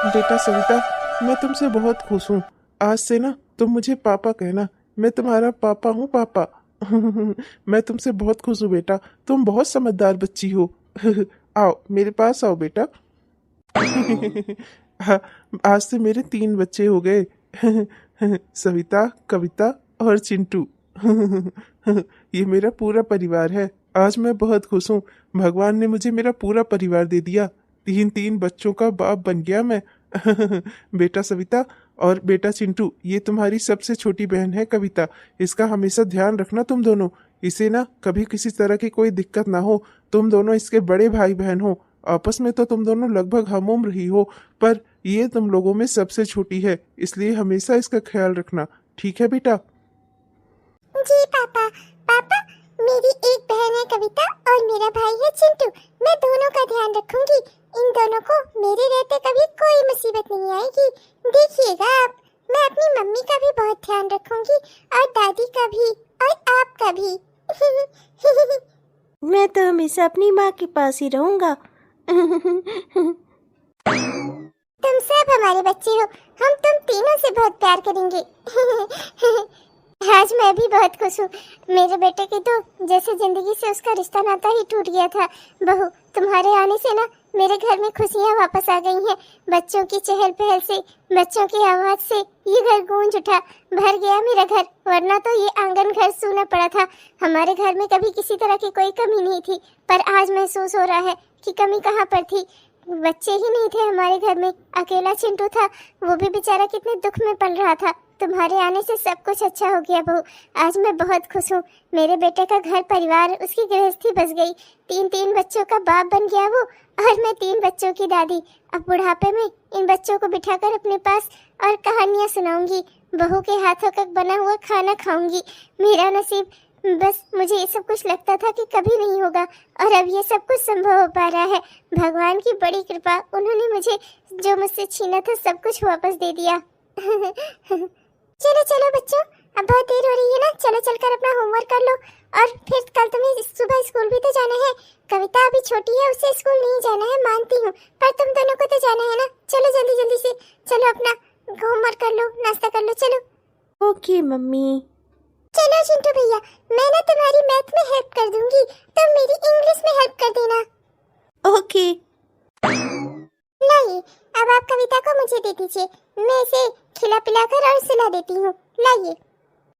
बेटा सविता, मैं तुमसे बहुत खुश हूँ। आज से ना तुम मुझे पापा कहना। मैं तुम्हारा पापा हूँ, पापा। मैं तुमसे बहुत खुश हूँ बेटा। तुम बहुत समझदार बच्ची हो। आओ मेरे पास आओ बेटा। हाँ, आज से मेरे 3 बच्चे हो गए। सविता, कविता और चिंटू। ये मेरा पूरा परिवार है। आज मैं बहुत खुश हूँ। भगवान ने मुझे मेरा पूरा परिवार दे दिया। 3 बच्चों का बाप बन गया मैं। बेटा सविता और बेटा चिंटू, ये तुम्हारी सबसे छोटी बहन है कविता। इसका हमेशा ध्यान रखना तुम दोनों। इसे ना कभी किसी तरह की कोई दिक्कत ना हो। तुम दोनों इसके बड़े भाई बहन हो। आपस में तो तुम दोनों लगभग हम उम्र ही हो, पर ये तुम लोगों में सबसे छोटी है, इसलिए हमेशा इसका ख्याल रखना। ठीक है बेटा? जी पापा। पापा, मेरी एक बहन है कविता और मेरा भाई है चिंटू। मैं दोनों का ध्यान रखूंगी। इन दोनों को मेरे रहते कभी कोई मुसीबत नहीं आएगी। देखिएगा आप, मैं अपनी मम्मी का भी बहुत ध्यान रखूंगी और दादी का भी और आपका भी। मैं तो हमेशा अपनी माँ के पास ही रहूंगा। तुम सब हमारे बच्चे हो। हम तुम तीनों से बहुत प्यार करेंगे। आज मैं भी बहुत खुश हूँ। मेरे बेटे की तो जैसे जिंदगी से उसका रिश्ता नाता ही टूट गया था। बहू, तुम्हारे आने से ना मेरे घर में खुशियाँ वापस आ गई हैं। बच्चों की चहल पहल से, बच्चों की आवाज से ये घर गूंज उठा, भर गया मेरा घर। वरना तो ये आंगन घर सूना पड़ा था। हमारे घर में कभी किसी तरह की कोई कमी नहीं थी, पर आज महसूस हो रहा है कि कमी कहाँ पर थी। बच्चे ही नहीं थे हमारे घर में, अकेला चिंटू था। वो भी बेचारा कितने दुख में पल रहा था। तुम्हारे आने से सब कुछ अच्छा हो गया बहू। आज मैं बहुत खुश हूँ। मेरे बेटे का घर परिवार, उसकी गृहस्थी बस गई। 3 बच्चों का बाप बन गया वो, और मैं 3 बच्चों की दादी। अब बुढ़ापे में इन बच्चों को बिठाकर अपने पास और कहानियाँ सुनाऊंगी। बहू के हाथों का बना हुआ खाना खाऊंगी। मेरा नसीब, बस मुझे ये सब कुछ लगता था कि कभी नहीं होगा, और अब ये सब कुछ संभव हो पा रहा है। भगवान की बड़ी कृपा। उन्होंने मुझे जो मुझसे छीना था सब कुछ वापस दे दिया। चलो चलो बच्चों, अब बहुत देर हो रही है ना। चलो चलकर अपना होमवर्क कर लो, और फिर कल तुम्हें सुबह स्कूल भी तो जाना है। कविता अभी छोटी है, उसे स्कूल नहीं जाना है, मानती हूँ, पर तुम दोनों को तो जाना है ना। चलो जल्दी जल्दी से चलो, अपना होमवर्क कर लो, नाश्ता कर लो, चलो। Okay mummy. चलो चिंटू भैया, मैं ना तुम्हारी मैथ में हेल्प कर दूंगी, तुम मेरी इंग्लिश में हेल्प कर देना। ओके। लाइए, अब आप कविता को मुझे दे दीजिए। मैं इसे खिला पिलाकर और सुला देती हूँ। लाइए।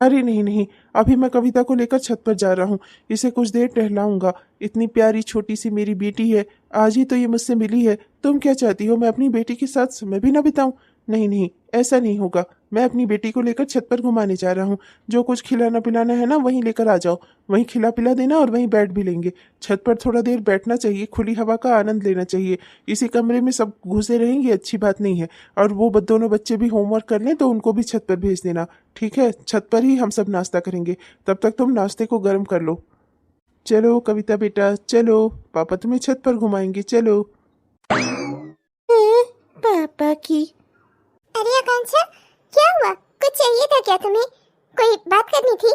अरे नहीं नहीं, अभी मैं कविता को लेकर छत पर जा रहा हूँ। इसे कुछ देर टहलाऊंगा। इतनी प्यारी छोटी सी मेरी बेटी है। आज ही तो ये मुझसे मिली है। तुम क्या चाहती हो, मैं अपनी बेटी के साथ समय भी ना बिताऊं? नहीं नहीं, ऐसा नहीं होगा। मैं अपनी बेटी को लेकर छत पर घुमाने जा रहा हूँ। जो कुछ खिलाना पिलाना है ना, वहीं लेकर आ जाओ। वहीं खिला पिला देना और वहीं बैठ भी लेंगे। छत पर थोड़ा देर बैठना चाहिए, खुली हवा का आनंद लेना चाहिए। इसी कमरे में सब घुसे रहेंगे, अच्छी बात नहीं है। और वो दोनों बच्चे भी होमवर्क कर लें तो उनको भी छत पर भेज देना। ठीक है? छत पर ही हम सब नाश्ता करेंगे। तब तक तुम नाश्ते को गर्म कर लो। चलो कविता बेटा, चलो, पापा तुम्हें छत पर घुमाएंगे, चलो। पापा की। अरे आकांक्षा, क्या हुआ? कुछ चाहिए था क्या तुम्हें? कोई बात करनी थी?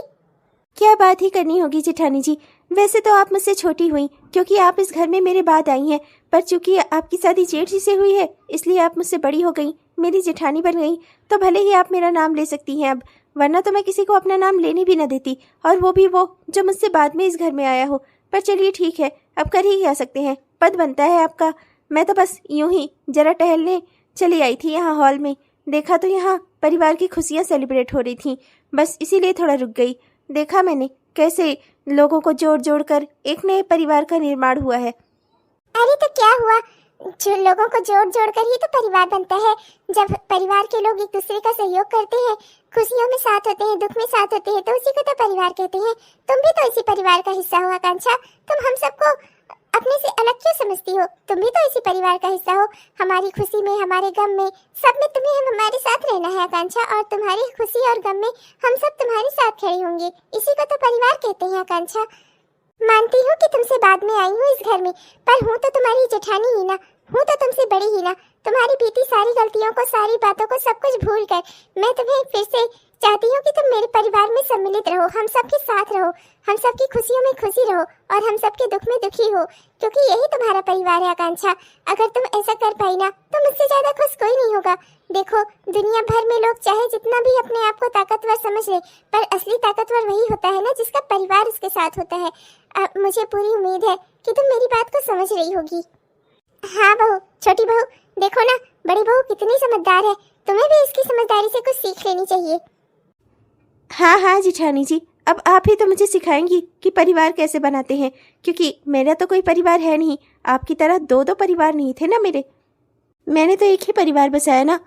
क्या बात ही करनी होगी जेठानी जी। वैसे तो आप मुझसे छोटी हुई, क्योंकि आप इस घर में मेरे बाद आई हैं, पर चूंकि आपकी शादी जेठ जी से हुई है, इसलिए आप मुझसे बड़ी हो गई, मेरी जेठानी बन गई। तो भले ही आप मेरा नाम ले सकती हैं अब, वरना तो मैं किसी को अपना नाम लेने भी न देती, और वो भी वो जो मुझसे बाद में इस घर में आया हो। पर चलिए ठीक है, अब कर ही क्या सकते हैं, पद बनता है आपका। मैं तो बस यूं ही जरा टहलने चली आई थी यहाँ हॉल में। देखा तो यहाँ परिवार की खुशियाँ सेलिब्रेट हो रही थी, बस इसीलिए थोड़ा रुक गई। देखा मैंने कैसे लोगों को जोड़ जोड़ कर एक नए परिवार का निर्माण हुआ है। अरे तो क्या हुआ? जो लोगों को जोड़ जोड़ कर ही तो परिवार बनता है। जब परिवार के लोग एक दूसरे का सहयोग करते हैं, खुशियों में साथ होते हैं, दुख में साथ होते हैं, तो उसी को तो परिवार कहते हैं। तुम भी तो इसी परिवार का हिस्सा हो आकांक्षा। तुम हम सबको अपने से अलग क्यों समझती हो? तुम भी तो इसी परिवार का हिस्सा हो। हमारी खुशी में, हमारे गम में, सब में तुम्हें हमारे साथ रहना है आकांक्षा, और तुम्हारी खुशी और गम में हम सब तुम्हारे साथ खड़े होंगे। इसी को तो परिवार कहते हैं आकांक्षा। मानती हूँ कि तुमसे बाद में आई हूँ इस घर में, पर हूँ तो तुम्हारी जेठानी ही ना, हूँ तो तुमसे बड़ी ही ना। तुम्हारी बीती सारी गलतियों को, सारी बातों को, सब कुछ भूल कर मैं तुम्हें फिर से चाहती हूँ कि तुम मेरे परिवार में सम्मिलित रहो, हम सबके साथ रहो, हम सबकी खुशियों में खुशी रहो और हम सबके दुख में दुखी हो, क्योंकि यही तुम्हारा परिवार है आकांक्षा। अगर तुम ऐसा कर पाई ना तो मुझसे ज्यादा खुश कोई नहीं होगा। देखो, दुनिया भर में लोग चाहे जितना भी अपने आप को ताकतवर समझ ले, पर असली ताकतवर वही होता है ना जिसका परिवार उसके साथ होता है। मुझे पूरी उम्मीद है कि तुम मेरी बात को समझ रही होगी। हाँ बहू, छोटी बहू, देखो ना बड़ी बहू कितनी समझदार है, तुम्हें भी इसकी समझदारी से कुछ सीख लेनी चाहिए। हाँ हाँ जेठानी जी, अब आप ही तो मुझे सिखाएंगी कि परिवार कैसे बनाते हैं, क्योंकि मेरा तो कोई परिवार है नहीं। आपकी तरह दो दो परिवार नहीं थे ना मेरे, मैंने तो एक ही परिवार बसाया ना,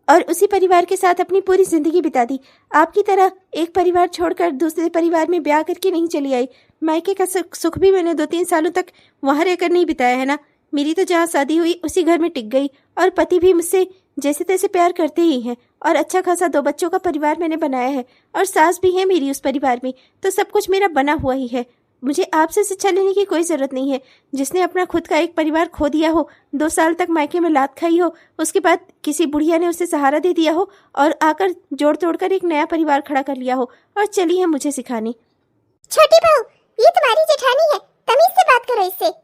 और उसी परिवार के साथ अपनी पूरी जिंदगी बिता दी। आपकी तरह एक परिवार छोड़कर दूसरे परिवार में ब्याह करके नहीं चली आई। मायके का सुख भी मैंने 2-3 सालों तक वहाँ रहकर नहीं बिताया है ना। मेरी तो जहाँ शादी हुई उसी घर में टिक गई, और पति भी मुझसे जैसे तैसे प्यार करते ही हैं, और अच्छा खासा 2 बच्चों का परिवार मैंने बनाया है, और सास भी है मेरी उस परिवार में, तो सब कुछ मेरा बना हुआ ही है। मुझे आपसे शिक्षा लेने की कोई ज़रूरत नहीं है। जिसने अपना खुद का एक परिवार खो दिया हो, 2 साल तक मायके में लात खाई हो, उसके बाद किसी बुढ़िया ने उसे सहारा दे दिया हो और आकर जोड़ तोड़कर एक नया परिवार खड़ा कर लिया हो, और चली है मुझे सिखाने। छोटी बहू, ये तुम्हारी जेठानी है, तमीज से बात करो इससे।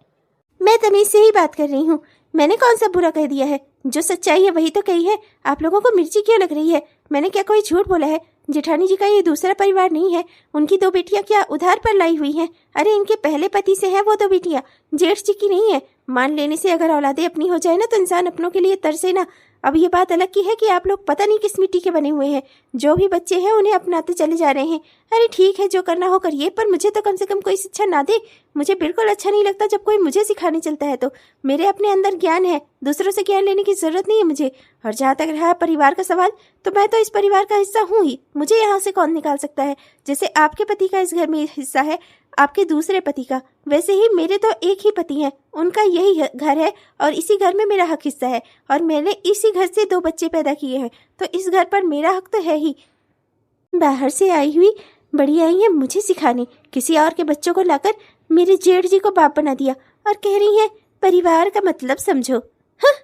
मैं तमीज से ही बात कर रही हूँ, मैंने कौन सा बुरा कह दिया है? जो सच्चाई है वही तो कही है। आप लोगों को मिर्ची क्यों लग रही है? मैंने क्या कोई झूठ बोला है? जेठानी जी का ये दूसरा परिवार नहीं है। उनकी 2 बेटियां क्या उधार पर लाई हुई हैं? अरे इनके पहले पति से है वो 2 बेटियां, जेठ जी की नहीं है। मान लेने से अगर औलादे अपनी हो जाए ना तो इंसान अपनों के लिए तरसे ना। अब ये बात अलग की है कि आप लोग पता नहीं किस मिट्टी के बने हुए हैं। जो भी बच्चे हैं उन्हें अपनाते चले जा रहे हैं। अरे ठीक है, जो करना हो करिए, पर मुझे तो कम से कम कोई शिक्षा ना दे। मुझे बिल्कुल अच्छा नहीं लगता जब कोई मुझे सिखाने चलता है। तो मेरे अपने अंदर ज्ञान है, दूसरों से ज्ञान लेने की जरूरत नहीं है मुझे। और जहाँ तक रहा परिवार का सवाल, तो मैं तो इस परिवार का हिस्सा हूँ ही, मुझे यहाँ से कौन निकाल सकता है? जैसे आपके पति का इस घर में हिस्सा है, आपके दूसरे पति का, वैसे ही मेरे तो एक ही पति हैं, उनका यही घर है और इसी घर में मेरा हक हिस्सा है, और मैंने इसी घर से 2 बच्चे पैदा किए हैं, तो इस घर पर मेरा हक तो है ही। बाहर से आई हुई बड़ी आई है मुझे सिखाने, किसी और के बच्चों को लाकर मेरे जेठ जी को बाप बना दिया, और कह रही है परिवार का मतलब समझो। हाँ?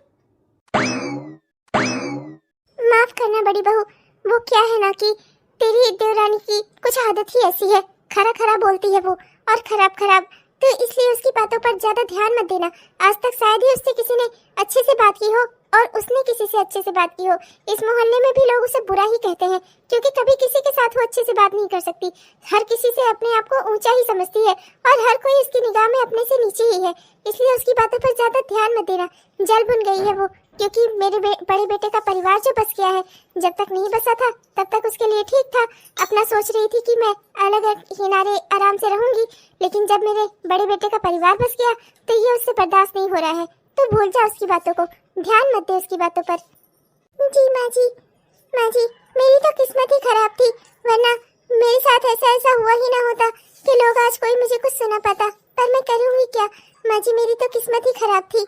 माफ करना बड़ी बहू, वो क्या है ना कि तेरी देवरानी की कुछ आदत ही ऐसी है, खरा खरा बोलती है वो, और खराब खराब, तो इसलिए उसकी बातों पर ज्यादा ध्यान मत देना। आज तक शायद ही उससे किसी ने अच्छे से बात की हो, और उसने किसी से अच्छे से बात की हो। इस मोहल्ले में भी लोग उसे बुरा ही कहते हैं, क्योंकि कभी किसी के साथ वो अच्छे से बात नहीं कर सकती। हर किसी से अपने आप को ऊंचा ही समझती है, और हर कोई उसकी निगाह में अपने से नीचे ही है। इसलिए उसकी बातों पर ज्यादा ध्यान मत देना। जल बुन गई है वो, क्योंकि मेरे बड़े बेटे का परिवार जो बस गया है, जब तक नहीं बसा था तब तक उसके लिए ठीक था। अपना सोच रही थी कि मैं अलग किनारे आराम से रहूंगी, लेकिन जब मेरे बड़े बेटे का परिवार बस गया तो ये उससे बर्दाश्त नहीं हो रहा है। तो भूल जा उसकी बातों को, ध्यान मत दे उसकी बातों पर। जी माँ जी, मेरी तो किस्मत ही खराब थी, वरना मेरे साथ ऐसा हुआ ही ना होता कि लोग आज कोई मुझे कुछ सुना पाता। पर मैं करूँगी क्या माँ जी, मेरी तो किस्मत ही खराब थी।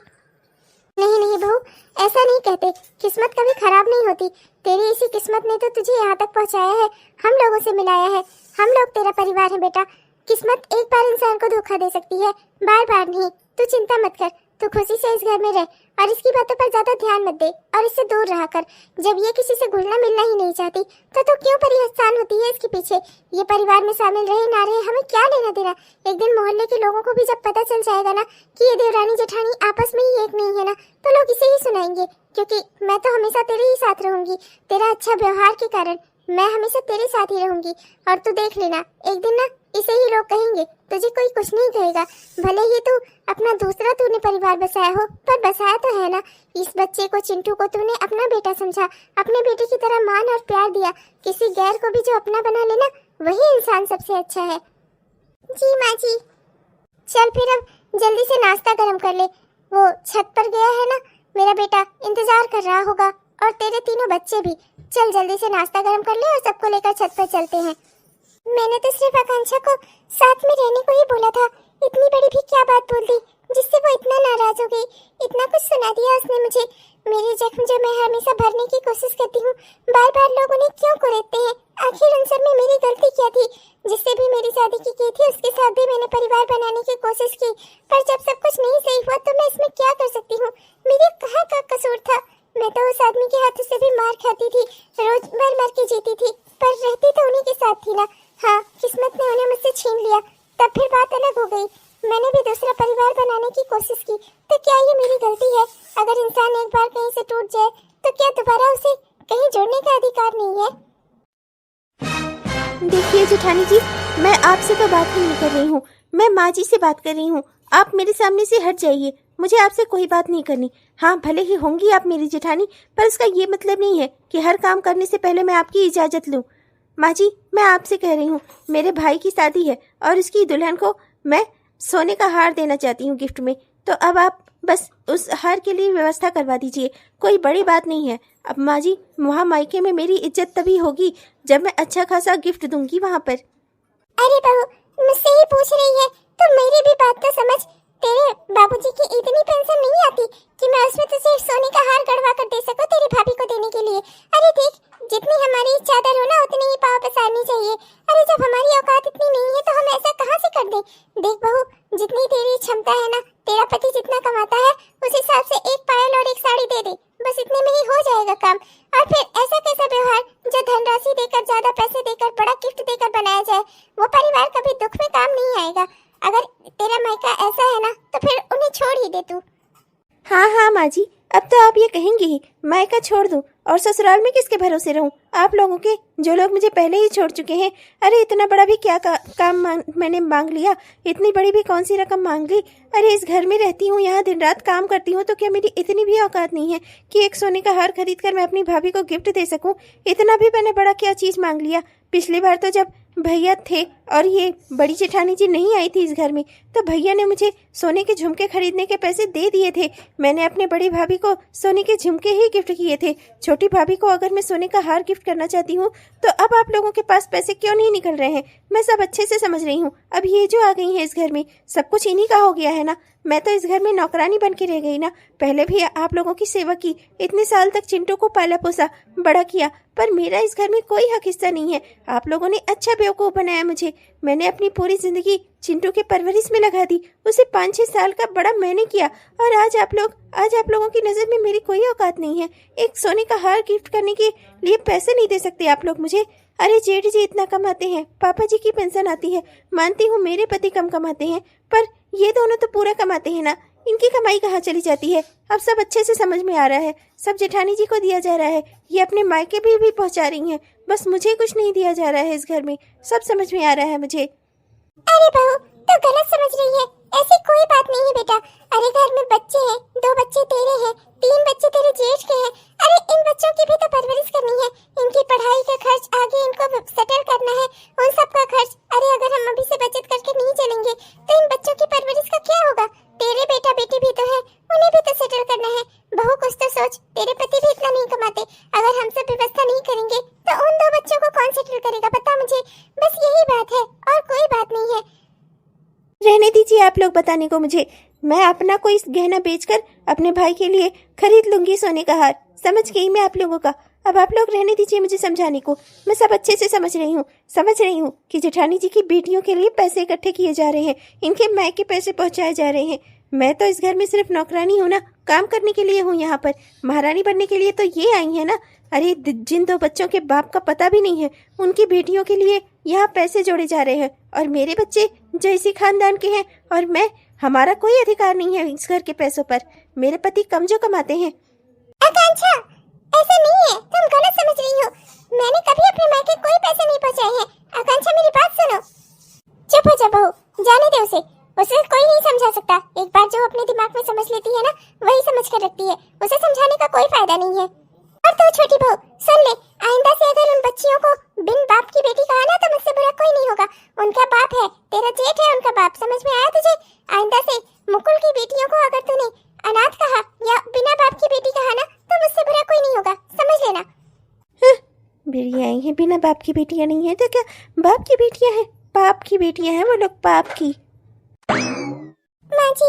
नहीं बहू, ऐसा नहीं कहते, किस्मत कभी खराब नहीं होती। तेरी इसी किस्मत ने तो तुझे यहाँ तक पहुँचाया है, हम लोगों से मिलाया है। हम लोग तेरा परिवार है बेटा। किस्मत एक बार इंसान को धोखा दे सकती है, बार बार नहीं। तू चिंता मत कर, तू खुशी से इस घर में रह, और इसकी बातों पर ज्यादा ध्यान मत दे, और इससे दूर रहा कर। जब ये किसी से घुलना मिलना ही नहीं चाहती तो क्यों परेशान होती है इसके पीछे? ये परिवार में शामिल रहे ना रहे, हमें क्या लेना देना। एक दिन मोहल्ले के लोगों को भी जब पता चल जाएगा ना कि ये देवरानी जेठानी आपस में ही एक नहीं है ना, तो लोग इसे ही सुनाएंगे। क्योंकि मैं तो हमेशा तेरे ही साथ रहूंगी, तेरा अच्छा व्यवहार के कारण मैं हमेशा तेरे साथ ही रहूंगी। और तू देख लेना, एक दिन ना इसे ही लोग कहेंगे, तुझे कोई कुछ नहीं कहेगा। भले ही तू अपना दूसरा तूने परिवार बसाया हो, पर बसाया तो है ना। इस बच्चे को, चिंटू को तूने अपना बेटा समझा, अपने बेटे की तरह मान और प्यार दिया। किसी गैर को भी जो अपना बना लेना, वही इंसान सबसे अच्छा है। जी माँ जी। चल फिर अब जल्दी से नाश्ता गर्म कर ले, वो छत पर गया है ना मेरा बेटा, इंतजार कर रहा होगा, और तेरे तीनों बच्चे भी। चल जल्दी से नाश्ता गर्म कर ले और सबको लेकर छत पर चलते हैं। मैंने तो सिर्फ आकांक्षा को साथ में रहने को ही बोला था, इतनी बड़ी भी क्या बात बोल दी जिससे वो इतना नाराज हो गई। इतना कुछ सुना दिया उसने मुझे। मेरे जख्म जो मैं हमेशा भरने की कोशिश करती हूँ, बार बार लोग उन्हें क्यों कुरेदते हैं? आखिर उन सब में मेरी गलती क्या थी? जिससे भी मेरी शादी की थी उसके साथ भी मैंने परिवार बनाने की कोशिश की, पर जब सब कुछ नहीं सही हुआ तो मैं इसमें क्या कर सकती हूँ? मेरे कहाँ का कसूर था? मैं तो उस आदमी के हाथों से भी मार खाती थी, रोज मर के जीती थी। पर रहती तो उन्हीं के साथ थी ना। हाँ, किस्मत ने उन्हें मुझसे छीन लिया, तब फिर बात अलग हो गई। मैंने भी दूसरा परिवार बनाने की कोशिश की, तो क्या ये मेरी गलती है? अगर इंसान एक बार कहीं से टूट जाए तो क्या दोबारा उसे कहीं जोड़ने का अधिकार नहीं है? देखिए जेठानी जी, मैं आपसे तो बात ही नहीं कर रही हूँ, मैं माँ जी से बात कर रही हूँ। आप मेरे सामने से हट जाइए, मुझे आपसे कोई बात नहीं करनी। हाँ, भले ही होंगी आप मेरी जेठानी, पर इसका ये मतलब नहीं है कि हर काम करने से पहले मैं आपकी इजाज़त लूँ। माँ जी, मैं आपसे कह रही हूँ, मेरे भाई की शादी है और उसकी दुल्हन को मैं सोने का हार देना चाहती हूँ गिफ्ट में, तो अब आप बस उस हार के लिए व्यवस्था करवा दीजिए, कोई बड़ी बात नहीं है। अब माँ जी, वहाँ मायके में मेरी इज्जत तभी होगी जब मैं अच्छा खासा गिफ्ट दूंगी वहाँ पर। अरे बहू, मुझसे ही पूछ रही है तो मेरी भी बात तो समझ। तेरे बाबूजी की इतनी पेंशन नहीं आती कि मैं उसमें तुझे सोने का हार गढ़वा कर दे सकूं तेरी भाभी को देने के लिए। अरे देख, जितनी हमारी चादर हो ना उतनी ही पाँव पसारनी चाहिए। अरे जब हमारी औकात इतनी नहीं है तो हम ऐसा कहाँ से कर दें? देख बहू, जितनी तेरी क्षमता है ना, तेरा पति जितना कमाता है उस हिसाब से एक पायल और एक साड़ी दे दे, बस इतने में ही हो जाएगा काम। और फिर ऐसा कैसा व्यवहार जो धनराशि देकर, ज्यादा पैसे देकर, बड़ा गिफ्ट देकर बनाया जाए, वो परिवार कभी दुख में काम नहीं आएगा। अगर तेरा मायका ऐसा है ना तो फिर उन्हें छोड़ ही दे तू। हाँ हाँ माँ जी, अब तो आप ये कहेंगी ही मायका छोड़ दूं और ससुराल में किसके भरोसे रहूं? आप लोगों के, जो लोग मुझे पहले ही छोड़ चुके हैं। अरे इतना बड़ा भी क्या काम मैंने मांग लिया? इतनी बड़ी भी कौन सी रकम मांग ली? अरे इस घर में रहती हूँ, यहाँ दिन रात काम करती हूँ, तो क्या मेरी इतनी भी औकात नहीं है कि एक सोने का हार खरीद कर मैं अपनी भाभी को गिफ्ट दे सकूँ? इतना भी मैंने बड़ा क्या चीज़ मांग लिया? पिछली बार तो जब भैया थे और ये बड़ी जेठानी जी नहीं आई थी इस घर में, तो भैया ने मुझे सोने के झुमके खरीदने के पैसे दे दिए थे। मैंने अपने बड़ी भाभी को सोने के झुमके ही गिफ्ट किए थे। छोटी भाभी को अगर मैं सोने का हार गिफ्ट करना चाहती हूँ तो अब आप लोगों के पास पैसे क्यों नहीं निकल रहे हैं? मैं सब अच्छे से समझ रही हूँ। अब ये जो आ गई है इस घर में, सब कुछ इन्हीं का हो गया है ना। मैं तो इस घर में नौकरानी बन के रह गई ना। पहले भी आप लोगों की सेवा की, इतने साल तक चिंटू को पाला पोसा, बड़ा किया, पर मेरा इस घर में कोई हक हिस्सा नहीं है। आप लोगों ने अच्छा बेवकूफ़ बनाया मुझे। मैंने अपनी पूरी जिंदगी चिंटू के परवरिश में लगा दी, उसे 5-6 साल का बड़ा मैंने किया, और आज आप लोगों की नज़र में मेरी कोई औकात नहीं है। एक सोने का हार गिफ्ट करने के लिए पैसे नहीं दे सकते आप लोग मुझे? अरे जेठ जी इतना कमाते हैं, पापा जी की पेंशन आती है, मानती हूँ मेरे पति कम कमाते हैं, पर ये दोनों तो पूरा कमाते हैं ना। इनकी कमाई कहाँ चली जाती है? अब सब अच्छे से समझ में आ रहा है, सब जेठानी जी को दिया जा रहा है, ये अपने मायके भी पहुँचा रही हैं, बस मुझे कुछ नहीं दिया जा रहा है इस घर में। सब समझ में आ रहा है मुझे। अरे बहू, तो गलत समझ रही है, ऐसी कोई बात नहीं है बेटा। अरे घर में बच्चे हैं, 2 बच्चे तेरे हैं, 3 बच्चे तेरे जेठ के हैं। अरे इन बच्चों की भी तो परवरिश करनी है, इनकी पढ़ाई का खर्च, आगे इनको सेटल करना है, उन सब का खर्च। अरे अगर हम अभी से बचत करके नहीं चलेंगे तो इन बच्चों की परवरिश का क्या होगा? तेरे बेटा बेटी भी तो है, उन्हें भी तो सेटल करना है। बहू कुछ तो सोच, तेरे पति भी इतना नहीं कमाते, अगर हम सब व्यवस्था नहीं करेंगे तो उन 2 बच्चों को कौन सेटल करेगा? बता मुझे, बस यही बात है और कोई बात नहीं है। रहने दीजिए आप लोग बताने को मुझे। मैं अपना कोई गहना बेचकर अपने भाई के लिए खरीद लूंगी सोने का हार। समझ गई मैं आप लोगों का। अब आप लोग रहने दीजिए मुझे समझाने को। मैं सब अच्छे से समझ रही हूँ कि जेठानी जी की बेटियों के लिए पैसे इकट्ठे किए जा रहे हैं, इनके मायके पैसे पहुंचाए जा रहे हैं। मैं तो इस घर में सिर्फ नौकरानी हूँ ना, काम करने के लिए हूँ यहाँ पर। महारानी बनने के लिए तो ये आई है ना। अरे जिन 2 बच्चों के बाप का पता भी नहीं है, उनकी बेटियों के लिए यहाँ पैसे जोड़े जा रहे हैं, और मेरे बच्चे जो इसी खानदान के हैं और मैं, हमारा कोई अधिकार नहीं है इस घर के पैसों पर। मेरे पति कम जो कमाते हैं। आकांक्षा, ऐसा नहीं है, तुम गलत समझ रही हो। मैंने कभी अपने मायके कोई पैसे नहीं पहुंचाए हैं। आकांक्षा मेरी बात सुनो। चुप हो जा बहू, जाने दे उसे कोई नहीं समझा सकता। एक बार जो अपने दिमाग में समझ लेती है ना, वही समझ कर रखती है, उसे समझाने का कोई फायदा नहीं है। और तू छोटी बहू सुन ले, आइंदा से अगर उन बच्चियों को बिन बाप की बेटी कहा ना तो मुझसे बुरा कोई नहीं होगा। उनका बाप है, तेरा जेठ है उनका बाप, समझ में आया तुझे? आइंदा से मुकुल की बेटियों को अगर तूने अनाथ कहा या बिना बाप की बेटी कहा ना तो मुझसे बुरा कोई नहीं होगा, समझ लेना। बेटियां आई हैं, बिना बाप की बेटियां नहीं है तो क्या बाप की बेटियां हैं? बाप की बेटियां हैं वो लोग, बाप की। माँ जी,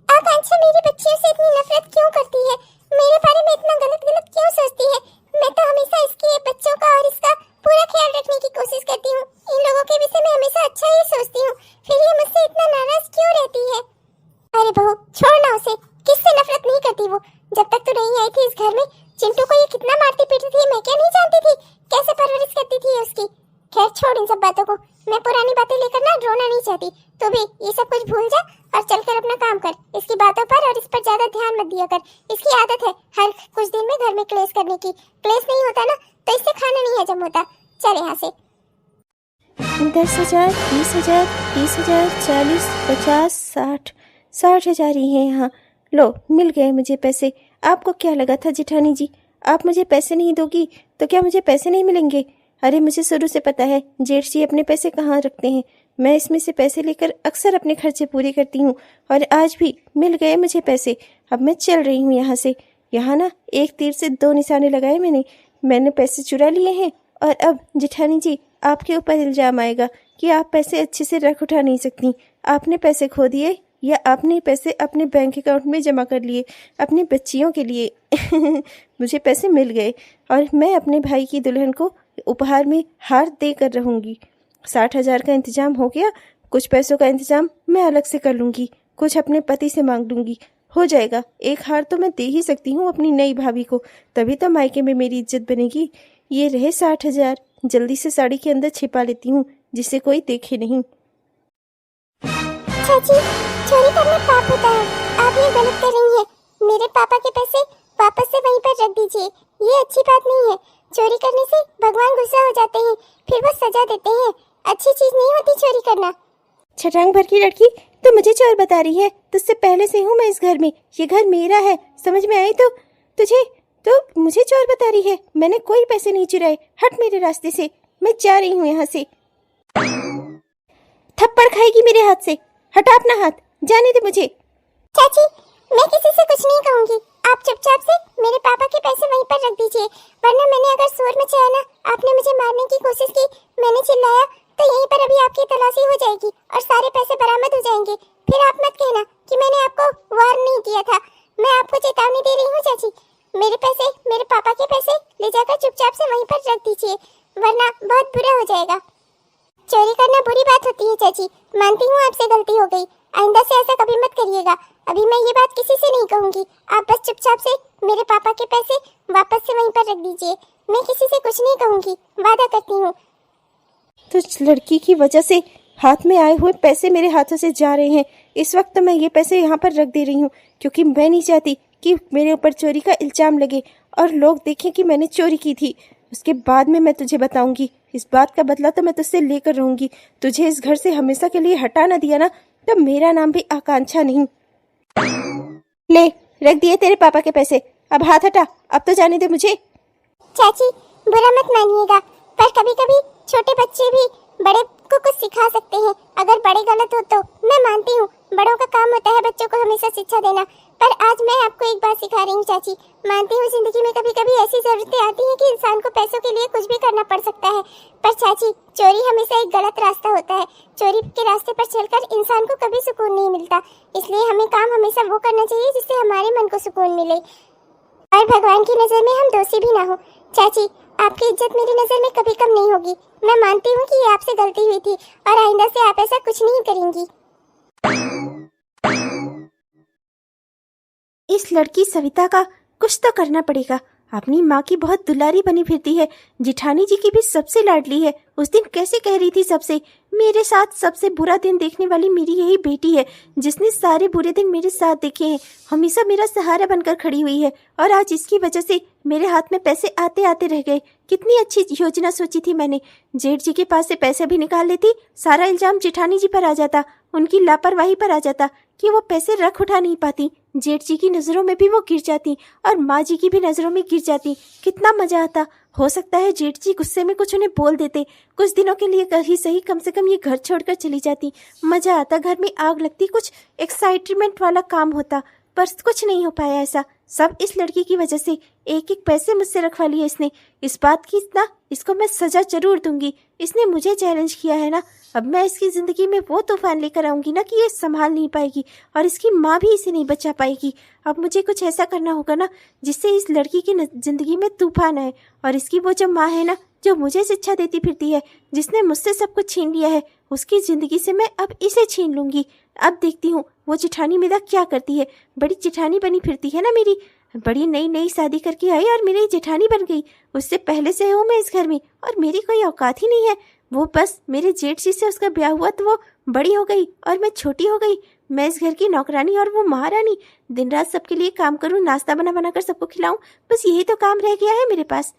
आकांक्षा मेरी बच्चियों से इतनी नफरत क्यों करती है? मेरे बारे में इतना गलत क्यों सोचती है? मैं तो हमेशा इसके बच्चों का और इसका पूरा ख्याल रखने की कोशिश करती हूँ। इन लोगों के विषय में हमेशा अच्छा ही सोचती हूँ, फिर ये मुझसे इतना नाराज क्यों रहती है? अरे बहू छोड़ना उसे, किससे नफरत नहीं करती वो। जब तक तो नहीं आई थी इस घर में, चिंटू को ये कितना मारती पीटती थी, मैं क्या नहीं जानती थी कैसे परवरिश करती थी उसकी। खैर छोड़ इन सब बातों को, मैं पुरानी बातें लेकर ना रोना नहीं चाहती। तो भी ये सब कुछ भूल जा और चलकर अपना काम कर। इसकी बातों पर और इस पर ज्यादा ध्यान मत दिया कर। इसकी आदत है हर कुछ दिन में घर में क्लेश करने की। क्लेश नहीं होता ना तो इससे खाना नहीं हजम होता। चल यहाँ से। 10,000, 20,000, 30,000, 40, 50, 60,000 ही है यहाँ। लो, मिल गए मुझे पैसे। आपको क्या लगा था जेठानी जी, आप मुझे पैसे नहीं दोगी तो क्या मुझे पैसे नहीं मिलेंगे? अरे मुझे शुरू से पता है जेठ जी अपने पैसे कहाँ रखते हैं। मैं इसमें से पैसे लेकर अक्सर अपने खर्चे पूरे करती हूँ और आज भी मिल गए मुझे पैसे। अब मैं चल रही हूँ यहाँ से। यहाँ ना एक तीर से दो निशाने लगाए मैंने पैसे चुरा लिए हैं और अब जेठानी जी आपके ऊपर इल्जाम आएगा कि आप पैसे अच्छे से रख उठा नहीं सकती। आपने पैसे खो दिए या आपने पैसे अपने बैंक अकाउंट में जमा कर लिए अपनी बच्चियों के लिए। मुझे पैसे मिल गए और मैं अपने भाई की दुल्हन को उपहार में हार देकर रहूंगी। 60,000 का इंतजाम हो गया। कुछ पैसों का इंतजाम मैं अलग से कर लूंगी, कुछ अपने पति से मांग लूंगी, हो जाएगा। एक हार तो मैं दे ही सकती हूँ अपनी नई भाभी को, तभी तो मायके में मेरी इज्जत बनेगी। ये रहे 60,000, जल्दी से साड़ी के अंदर छिपा लेती हूँ जिसे कोई देखे नहीं। चाची, चोरी करना पाप होता है, आप ये गलत कर रही हैं। मेरे पापा के पैसे वापस से वहीं पर रख दीजिए, ये अच्छी बात नहीं है। चोरी करने से भगवान गुस्सा हो जाते हैं, फिर वो सजा देते हैं। अच्छी चीज नहीं होती चोरी करना। छटांग भर की लड़की, तो मुझे चोर बता रही है? तुझसे पहले से हूँ मैं इस घर में, ये घर मेरा है, समझ में आई? तो तुझे तो मुझे चोर बता रही है? मैंने कोई पैसे नहीं चुराए, हट मेरे रास्ते से, मैं जा रही हूँ यहाँ से। थप्पड़ खाएगी मेरे हाथ से, हटा अपना हाथ, जाने दे मुझे। चाची, मैं किसी से कुछ नहीं कहूँगी, आप चुपचाप से मेरे पापा के पैसे वहीं पर रख दीजिए, वरना मैंने अगर शोर मचाया ना, आपने मुझे मारने की कोशिश की, मैंने चिल्लाया, तो यहीं पर अभी आपकी तलाशी हो जाएगी और सारे पैसे बरामद हो जाएंगे। फिर आप मत कहना कि मैंने आपको वार्न नहीं किया था। मैं आपको चेतावनी दे रही हूँ चाची, मेरे पैसे, मेरे पापा के पैसे ले जाकर चुपचाप से वहीं पर रख दीजिए, वरना बहुत बुरा हो जाएगा। चोरी करना बुरी बात होती है चाची, मानती हूँ आपसे गलती हो गई, आइंदा से ऐसा कभी मत करिएगा। अभी मैं ये बात किसी से नहीं कहूँगी, आप बस चुपचाप से मेरे पापा के पैसे वापस से वहीं पर रख दीजिए। मैं किसी से कुछ नहीं कहूँगी, वादा करती हूँ। तो लड़की की वजह से हाथ में आए हुए पैसे मेरे हाथों से जा रहे हैं। इस वक्त मैं ये पैसे यहाँ पर रख दे रही हूँ क्योंकि मैं नहीं चाहती कि मेरे ऊपर चोरी का इल्जाम लगे और लोग देखें कि मैंने चोरी की थी। उसके बाद में मैं तुझे बताऊंगी, इस बात का बदला तो मैं तुझसे लेकर रहूंगी। तुझे इस घर से हमेशा के लिए हटा ना दिया ना, तो मेरा नाम भी आकांक्षा नहीं। ले, रख दिए तेरे पापा के पैसे, अब हाथ हटा, अब तो जाने दे मुझे। चाची, बुरा मत मानिएगा, पर कभी कभी छोटे बच्चे भी बड़े को कुछ सिखा सकते हैं। अगर बड़े गलत हो तो मैं मानती हूँ, बड़ों का काम होता है बच्चों को हमेशा शिक्षा देना, पर आज मैं आपको एक बात सिखा रही हूँ चाची। मानती हूँ जिंदगी में कभी कभी ऐसी जरूरतें आती हैं कि इंसान को पैसों के लिए कुछ भी करना पड़ सकता है, पर चाची चोरी हमेशा एक गलत रास्ता होता है। चोरी के रास्ते पर चलकर इंसान को कभी सुकून नहीं मिलता, इसलिए हमें काम हमेशा वो करना चाहिए जिससे हमारे मन को सुकून मिले और भगवान की नजर में हम दोषी भी ना हो। चाची, आपकी इज्जत मेरी नजर में कभी कम नहीं होगी। मैं मानती हूँ कि ये आपसे गलती हुई थी और आइंदा से आप ऐसा कुछ नहीं करेंगी। इस लड़की सविता का कुछ तो करना पड़ेगा। अपनी माँ की बहुत दुलारी बनी फिरती है, जेठानी जी की भी सबसे लाडली है। उस दिन कैसे कह रही थी सबसे, मेरे साथ सबसे बुरा दिन देखने वाली मेरी यही बेटी है जिसने सारे बुरे दिन मेरे साथ देखे हैं, हमेशा मेरा सहारा बनकर खड़ी हुई है और आज इसकी वजह से मेरे हाथ में पैसे आते आते रह गए। कितनी अच्छी योजना सोची थी मैंने, जेठ जी के पास से पैसे भी निकाल लेती, सारा इल्जाम जेठानी जी पर आ जाता, उनकी लापरवाही पर आ जाता कि वो पैसे रख उठा नहीं पाती, जेठ जी की नज़रों में भी वो गिर जाती और माँ जी की भी नज़रों में गिर जाती। कितना मजा आता। हो सकता है जेठ जी गुस्से में कुछ उन्हें बोल देते, कुछ दिनों के लिए कहीं सही, कम से कम ये घर छोड़कर चली जाती, मजा आता, घर में आग लगती, कुछ एक्साइटमेंट वाला काम होता, पर कुछ नहीं हो पाया ऐसा। सब इस लड़की की वजह से। एक एक पैसे मुझसे रखवा लिए इसने। इस बात की ना, इसको मैं सजा जरूर दूंगी। इसने मुझे चैलेंज किया है ना, अब मैं इसकी जिंदगी में वो तूफान लेकर आऊंगी ना कि ये संभाल नहीं पाएगी और इसकी माँ भी इसे नहीं बचा पाएगी। अब मुझे कुछ ऐसा करना होगा ना जिससे इस लड़की की जिंदगी में तूफान आए और इसकी वो जो माँ है ना, जो मुझे शिक्षा देती फिरती है, जिसने मुझसे सब कुछ छीन लिया है, उसकी जिंदगी से मैं अब इसे छीन लूंगी। अब देखती हूँ वो जेठानी मेरा क्या करती है। बड़ी जेठानी बनी फिरती है ना मेरी, बड़ी नई नई शादी करके आई और मेरी जेठानी बन गई। उससे पहले से हूँ मैं इस घर में और मेरी कोई औकात ही नहीं है। वो बस मेरे जेठ जी से उसका ब्याह हुआ तो वो बड़ी हो गई और मैं छोटी हो गई। मैं इस घर की नौकरानी और वो महारानी। दिन रात सबके लिए काम करूँ, नाश्ता बना बना कर सबको खिलाऊं, बस यही तो काम रह गया है मेरे पास।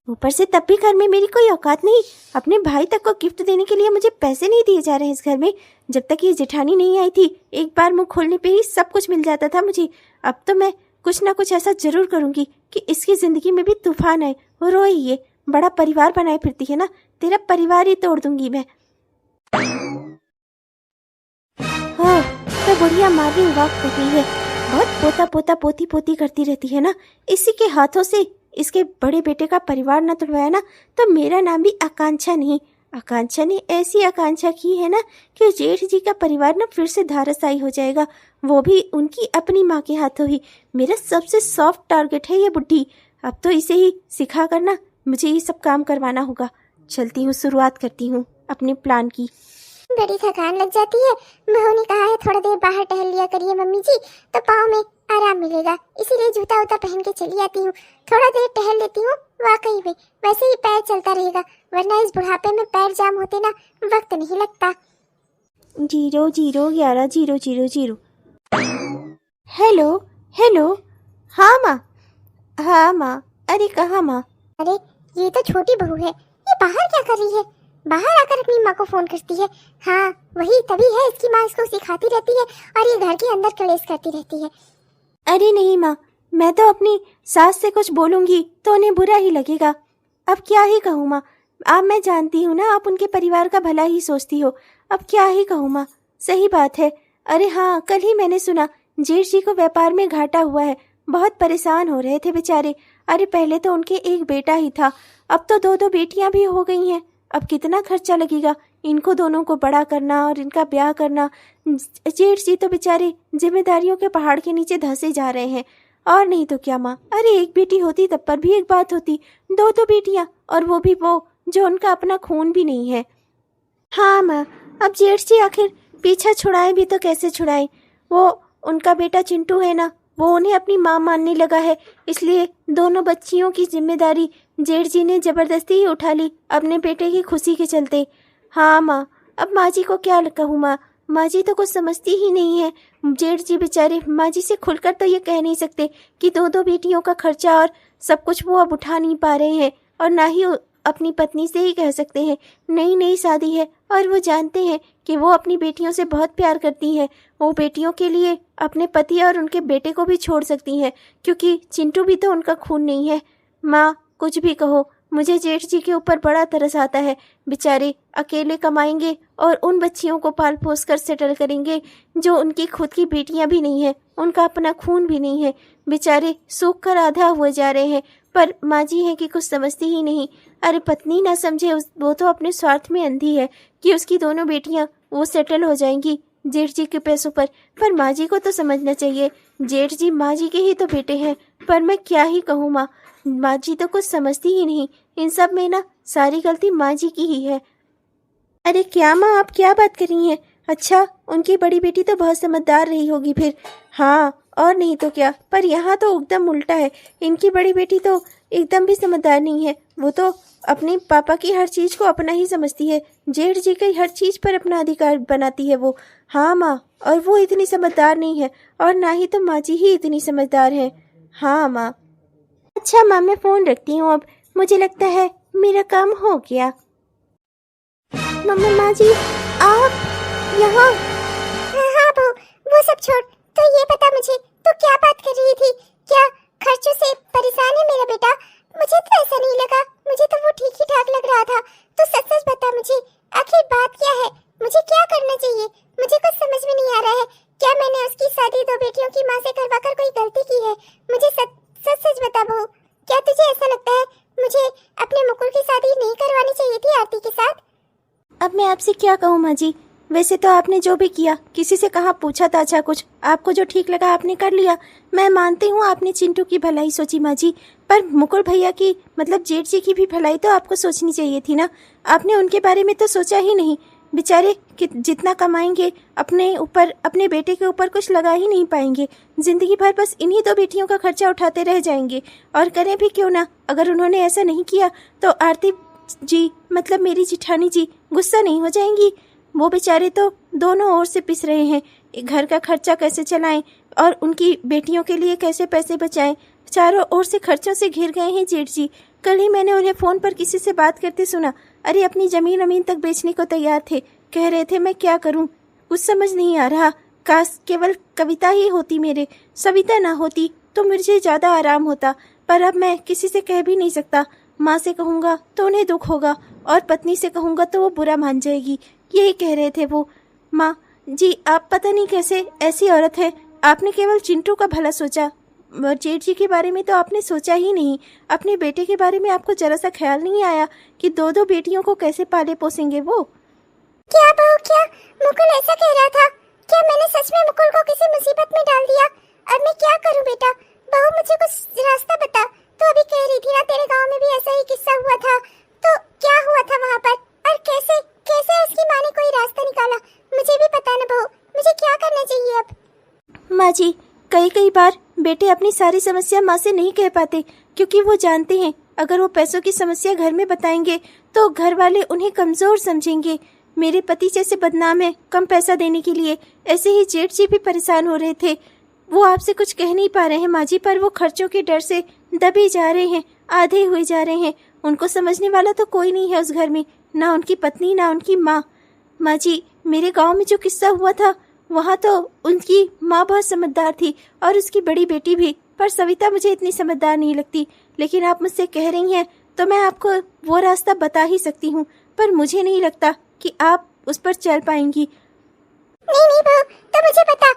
ऊपर से तब भी घर में मेरी कोई औकात नहीं। अपने भाई तक को गिफ्ट देने के लिए मुझे पैसे नहीं दिए जा रहे हैं इस घर में। जब तक ये जेठानी नहीं आई थी, एक बार मुंह खोलने पे ही सब कुछ मिल जाता था मुझे। अब तो मैं कुछ ना कुछ ऐसा जरूर करूंगी कि इसकी जिंदगी में भी तूफान आए, वो रोए। ये बड़ा परिवार बनाए फिरती है ना, तेरा परिवार ही तोड़ दूंगी मैं। हाँ, तो बुढ़िया मॉर्निंग वॉक कर रही है। बहुत पोता पोता पोती पोती करती रहती है ना। इसी के हाथों से इसके बड़े बेटे का परिवार न तोड़वाया ना तो मेरा नाम भी आकांक्षा नहीं। आकांक्षा ने ऐसी आकांक्षा की है ना कि जेठ जी का परिवार ना फिर से धाराशायी हो जाएगा, वो भी उनकी अपनी माँ के हाथों ही। मेरा सबसे सॉफ्ट टारगेट है ये बुढ़ी। अब तो इसे ही सिखा कर ना मुझे ये सब काम करवाना होगा। चलती हूँ, शुरुआत करती हूँ अपने प्लान की। बड़ी थकान लग जाती है। बहू ने कहा है थोड़ा देर बाहर टहल लिया करिए मम्मी जी, तो पाँव में आराम मिलेगा, इसीलिए जूता उता पहन के चली आती हूँ। थोड़ा देर टहल लेती हूँ, वाकई में वैसे ही पैर चलता रहेगा, वरना इस बुढ़ापे में पैर जाम होते ना वक्त नहीं लगता। 001100। Hello hello. हाँ माँ, हाँ माँ। अरे कहाँ माँ? अरे ये तो छोटी बहू है, ये बाहर क्या कर रही है? बाहर आकर अपनी माँ को फोन करती है। हाँ वही तभी है, इसकी माँ इसको सिखाती रहती है और ये घर के अंदर कलेश करती रहती है। अरे नहीं माँ, मैं तो अपनी सास से कुछ बोलूंगी तो उन्हें बुरा ही लगेगा। अब क्या ही कहूँ माँ, अब मैं जानती हूँ ना आप उनके परिवार का भला ही सोचती हो। अब क्या ही कहूँ माँ, सही बात है। अरे हाँ, कल ही मैंने सुना जेठ जी को व्यापार में घाटा हुआ है, बहुत परेशान हो रहे थे बेचारे। अरे पहले तो उनके एक बेटा ही था, अब तो दो दो बेटियां भी हो गई हैं। अब कितना खर्चा लगेगा इनको दोनों को बड़ा करना और इनका ब्याह करना। जेठ जी तो बेचारे जिम्मेदारियों के पहाड़ के नीचे धंसे जा रहे हैं। और नहीं तो क्या माँ, अरे एक बेटी होती तब पर भी एक बात होती, दो दो बेटियां, और वो भी वो जो उनका अपना खून भी नहीं है। हाँ माँ, अब जेठ जी आखिर पीछा छुड़ाए भी तो कैसे छुड़ाए। वो उनका बेटा चिंटू है ना, वो उन्हें अपनी माँ मानने लगा है, इसलिए दोनों बच्चियों की जिम्मेदारी जेठ जी ने जबरदस्ती ही उठा ली अपने बेटे की खुशी के चलते। हाँ माँ, अब माँ जी को क्या कहूँ माँ, माँ जी तो कुछ समझती ही नहीं है। जेठ जी बेचारे माँ जी से खुलकर तो ये कह नहीं सकते कि दो दो बेटियों का खर्चा और सब कुछ वो अब उठा नहीं पा रहे हैं, और ना ही अपनी पत्नी से ही कह सकते हैं। नई नई शादी है और वो जानते हैं कि वो अपनी बेटियों से बहुत प्यार करती हैं। वो बेटियों के लिए अपने पति और उनके बेटे को भी छोड़ सकती हैं, क्योंकि चिंटू भी तो उनका खून नहीं है। माँ कुछ भी कहो, मुझे जेठ जी के ऊपर बड़ा तरस आता है। बेचारे अकेले कमाएंगे और उन बच्चियों को पाल पोस कर सेटल करेंगे जो उनकी खुद की बेटियां भी नहीं है, उनका अपना खून भी नहीं है। बेचारे सूख कर आधा हुए जा रहे हैं, पर माँ जी है कि कुछ समझती ही नहीं। अरे पत्नी ना समझे, वो तो अपने स्वार्थ में अंधी है कि उसकी दोनों बेटियां वो सेटल हो जाएंगी जेठ जी के पैसों पर माँ जी को तो समझना चाहिए, जेठ जी माँ जी के ही तो बेटे हैं। पर मैं क्या ही कहूँ माँ, माँ जी तो कुछ समझती ही नहीं। इन सब में ना सारी गलती माँ जी की ही है। अरे क्या माँ, आप क्या बात कर रही हैं? अच्छा, उनकी बड़ी बेटी तो बहुत समझदार रही होगी फिर। हाँ और नहीं तो क्या, पर यहाँ तो एकदम उल्टा है। इनकी बड़ी बेटी तो एकदम भी समझदार नहीं है, वो तो अपने पापा की हर चीज़ को अपना ही समझती है, जेठ जी की हर चीज़ पर अपना अधिकार बनाती है वो। हाँ माँ, और वो इतनी समझदार नहीं है, और ना ही तो माँ जी ही इतनी समझदार है। हाँ माँ। अच्छा माँ, मैं फ़ोन रखती हूँ अब, मुझे लगता है मेरा काम हो गया। मम्मा, माँ जी आप यहाँ? हाँ बहू, वो सब छोड़, तो ये बता मुझे, तो क्या बात कर रही थी? क्या खर्चों से परेशान है मेरा बेटा? मुझे तो ऐसा नहीं लगा, मुझे तो वो ठीक ही ठाक लग रहा था। तो सच सच बता मुझे, आखिर बात क्या है? मुझे क्या करना चाहिए? मुझे कुछ समझ में नहीं आ रहा है। क्या मैंने उसकी शादी दो बेटियों की माँ से करवाकर कोई गलती की है? मुझे सच सच बता बहू, क्या तुझे ऐसा लगता है मुझे अपने मुकुल की शादी नहीं करवानी चाहिए थी आरती के साथ? अब मैं आपसे क्या कहूँ माँ जी, वैसे तो आपने जो भी किया, किसी से कहाँ पूछा था अच्छा कुछ, आपको जो ठीक लगा आपने कर लिया। मैं मानती हूँ आपने चिंटू की भलाई सोची माँ जी, पर मुकुल भैया की मतलब जेठ जी की भी भलाई तो आपको सोचनी चाहिए थी ना। आपने उनके बारे में तो सोचा ही नहीं। बेचारे कि जितना कमाएंगे अपने ऊपर, अपने बेटे के ऊपर कुछ लगा ही नहीं पाएंगे। जिंदगी भर बस इन्हीं 2 बेटियों का खर्चा उठाते रह जाएंगे। और करें भी क्यों ना, अगर उन्होंने ऐसा नहीं किया तो आरती जी, मतलब मेरी जिठानी जी, गुस्सा नहीं हो जाएंगी? वो बेचारे तो दोनों ओर से पिस रहे हैं, घर का खर्चा कैसे चलाएं और उनकी बेटियों के लिए कैसे पैसे बचाएं। चारों ओर से खर्चों से घिर गए हैं जेठ जी। कल ही मैंने उन्हें फ़ोन पर किसी से बात करते सुना। अरे अपनी ज़मीन अमीन तक बेचने को तैयार थे। कह रहे थे मैं क्या करूं, कुछ समझ नहीं आ रहा। काश केवल कविता ही होती मेरे, सविता ना होती तो मुझे ज़्यादा आराम होता। पर अब मैं किसी से कह भी नहीं सकता। माँ से कहूँगा तो उन्हें दुख होगा और पत्नी से कहूँगा तो वो बुरा मान जाएगी। यही कह रहे थे वो। माँ जी, आप पता नहीं कैसे ऐसी औरत है। आपने केवल चिंटू का भला सोचा, जेठ जी के बारे में तो आपने सोचा ही नहीं। अपने बेटे के बारे में आपको जरा सा ख्याल नहीं आया कि 2 बेटियों को कैसे पाले पोसेंगे वो। क्या बहू, क्या मुकुल ऐसा कह रहा था? क्या मैंने सच में मुकुल को किसी मुसीबत में डाल दिया? अब मैं क्या करूं बेटा? बहू मुझे कुछ रास्ता बता। तो अभी कह रही थी ना तेरे गांव में भी ऐसा ही किस्सा हुआ था, तो क्या हुआ था वहाँ पर और कैसे कैसे उसकी माँ ने कोई रास्ता निकाला? मुझे भी पता ना बहू, मुझे क्या करना चाहिए अब? माँ जी, कई बार बेटे अपनी सारी समस्या माँ से नहीं कह पाते, क्योंकि वो जानते हैं अगर वो पैसों की समस्या घर में बताएंगे तो घर वाले उन्हें कमजोर समझेंगे। मेरे पति जैसे बदनाम है कम पैसा देने के लिए। ऐसे ही जेठ जी भी परेशान हो रहे थे। वो आपसे कुछ कह नहीं पा रहे हैं माँ जी, पर वो खर्चों के डर से दबे जा रहे हैं, आधे हुए जा रहे हैं। उनको समझने वाला तो कोई नहीं है उस घर में, ना उनकी पत्नी ना उनकी माँ। माँ जी, मेरे गाँव में जो किस्सा हुआ था वहाँ तो उनकी माँ बहुत समझदार थी और उसकी बड़ी बेटी भी, पर सविता मुझे इतनी समझदार नहीं लगती। लेकिन आप मुझसे कह रही हैं तो मैं आपको वो रास्ता बता ही सकती हूँ, पर मुझे नहीं लगता कि आप उस पर चल पाएंगी। नहीं नहीं बहू, तो मुझे बता।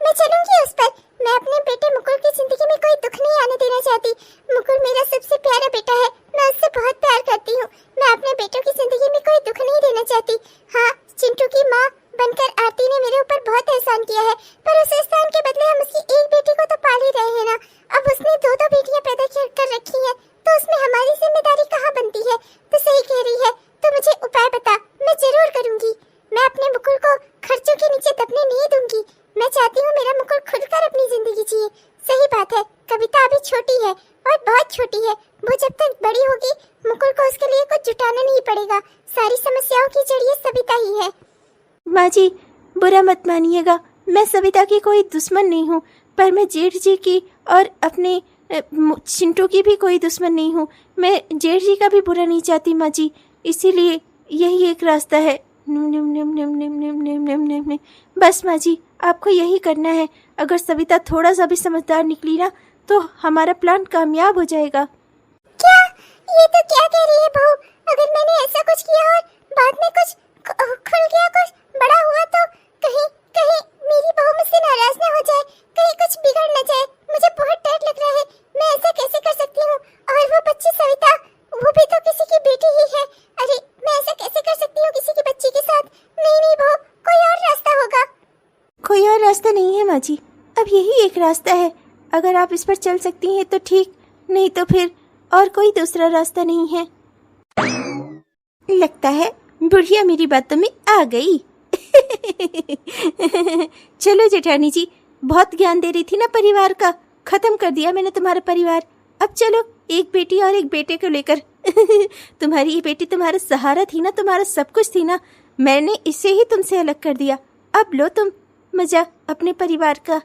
मैं चलूंगी उस पर। मैं अपने बेटे मुकुल की जिंदगी में कोई दुख नहीं आने देना चाहती। मुकुल मेरा सबसे प्यारा बेटा है, मैं उससे बहुत प्यार करती हूँ। मैं अपने बेटों की जिंदगी में कोई दुख नहीं देना चाहती। हाँ, चिंटू की माँ बनकर आरती ने मेरे ऊपर बहुत एहसान किया है, पर उस एहसान के बदले हम उसकी एक बेटी को तो पाल ही रहे हैं ना। अब उसने 2 बेटियां पैदा कर रखी हैं, तो उसमें हमारी जिम्मेदारी कहाँ बनती है? तो सही कह रही है, तो मुझे उपाय बता, मैं जरूर करूंगी। मैं अपने मुकुल को खर्चों के नीचे दबने नहीं दूंगी। मैं चाहती हूँ मेरा मुकुल खुद कर अपनी जिंदगी जिए। सही बात है, कविता अभी छोटी है और बहुत छोटी है। वो जब तक बड़ी होगी मुकुल को उसके लिए कुछ जुटाना नहीं पड़ेगा। सारी समस्याओं की जड़ ये सविता ही है। माँ जी, बुरा मत मानिएगा, मैं सविता की कोई दुश्मन नहीं हूँ, पर मैं जेठ जी की और अपने चिंटू की भी कोई दुश्मन नहीं हूँ। मैं जेठ जी का भी बुरा नहीं चाहती माँ जी, इसीलिए यही एक रास्ता है। बस माँ जी, आपको यही करना है। अगर सविता थोड़ा सा भी समझदार निकली ना तो हमारा प्लान कामयाब हो जाएगा। क्या? ये तो क्या कह रही है बहू? अगर मैंने ऐसा कुछ किया और बाद में कुछ खुल गया, कुछ बड़ा हुआ, तो कहीं कहीं मेरी बहू मुझसे नाराज ना हो जाए, कहीं कुछ बिगड़ ना जाए। मुझे बहुत डर लग रहा है। मैं ऐसा कैसे कर सकती हूँ? और वो बच्ची सविता, वो भी तो किसी की बेटी ही है। अरे मैं ऐसा कैसे कर सकती हूँ किसी की बच्ची के साथ? नहीं नहीं बहू, कोई और रास्ता होगा। कोई और रास्ता नहीं है माँ जी, अब यही एक रास्ता है। अगर आप इस पर चल सकती हैं तो ठीक, नहीं तो फिर और कोई दूसरा रास्ता नहीं है। लगता है बुढ़िया मेरी बातों में आ गई। चलो जेठानी जी, बहुत ज्ञान दे रही थी ना परिवार का, खत्म कर दिया मैंने तुम्हारा परिवार। अब चलो एक बेटी और एक बेटे को लेकर। तुम्हारी ये बेटी तुम्हारा सहारा थी ना, तुम्हारा सब कुछ थी ना, मैंने इसे ही तुमसे अलग कर दिया। अब लो तुम मजा अपने परिवार का।